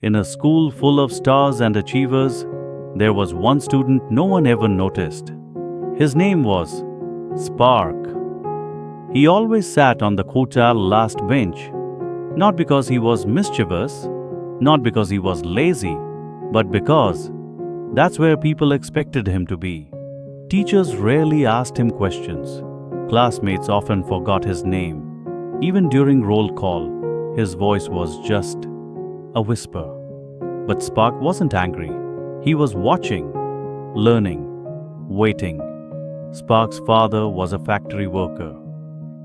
In a school full of stars and achievers, there was one student no one ever noticed. His name was Spark. He always sat on the quartile last bench, not because he was mischievous, not because he was lazy, but because that's where people expected him to be. Teachers rarely asked him questions. Classmates often forgot his name. Even during roll call, his voice was just a whisper. But Spark wasn't angry. He was watching, learning, waiting. Spark's father was a factory worker.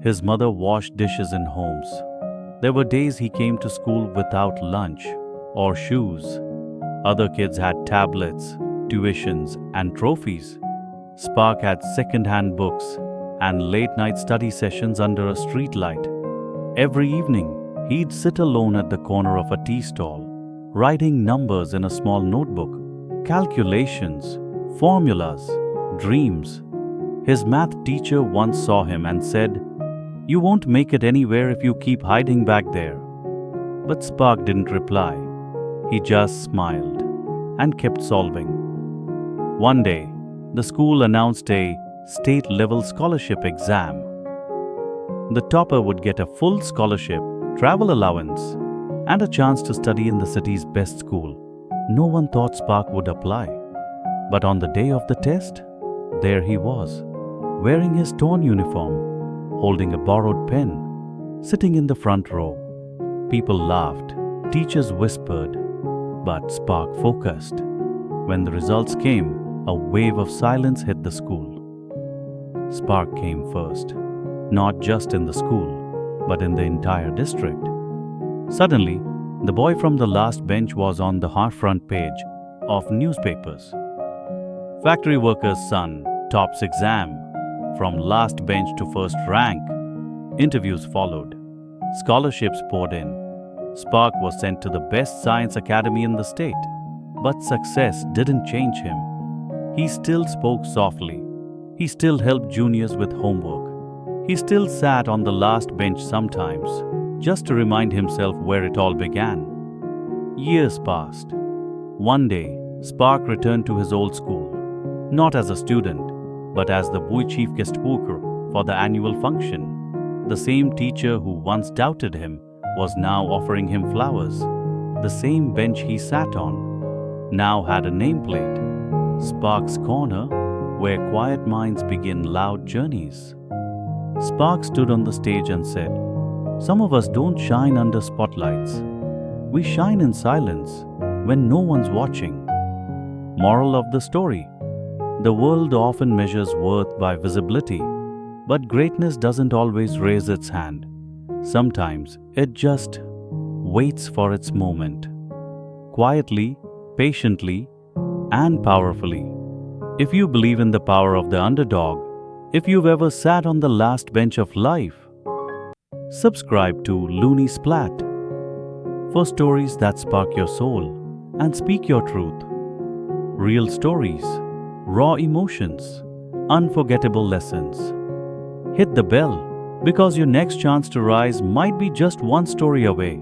His mother washed dishes in homes. There were days he came to school without lunch or shoes. Other kids had tablets, tuitions, and trophies. Spark had second-hand books and late-night study sessions under a streetlight. Every evening, he'd sit alone at the corner of a tea stall, writing numbers in a small notebook, calculations, formulas, dreams. His math teacher once saw him and said, "You won't make it anywhere if you keep hiding back there." But Spark didn't reply. He just smiled and kept solving. One day, the school announced a state-level scholarship exam. The topper would get a full scholarship, travel allowance, and a chance to study in the city's best school. No one thought Spark would apply. But on the day of the test, there he was, wearing his torn uniform, holding a borrowed pen, sitting in the front row. People laughed, teachers whispered, but Spark focused. When the results came, a wave of silence hit the school. Spark came first, not just in the school, but in the entire district. Suddenly, the boy from the last bench was on the front page of newspapers. Factory worker's son tops exam, from last bench to first rank. Interviews followed. Scholarships poured in. Spark was sent to the best science academy in the state. But success didn't change him. He still spoke softly. He still helped juniors with homework. He still sat on the last bench sometimes, just to remind himself where it all began. Years passed. One day, Spark returned to his old school, not as a student, but as the boy chief guest speaker for the annual function. The same teacher who once doubted him was now offering him flowers. The same bench he sat on now had a nameplate, Spark's Corner, where quiet minds begin loud journeys. Spark stood on the stage and said, "Some of us don't shine under spotlights. We shine in silence when no one's watching." Moral of the story: the world often measures worth by visibility, but greatness doesn't always raise its hand. Sometimes it just waits for its moment, quietly, patiently, and powerfully. If you believe in the power of the underdog, if you've ever sat on the last bench of life, subscribe to Loony Splat for stories that spark your soul and speak your truth. Real stories, raw emotions, unforgettable lessons. Hit the bell, because your next chance to rise might be just one story away.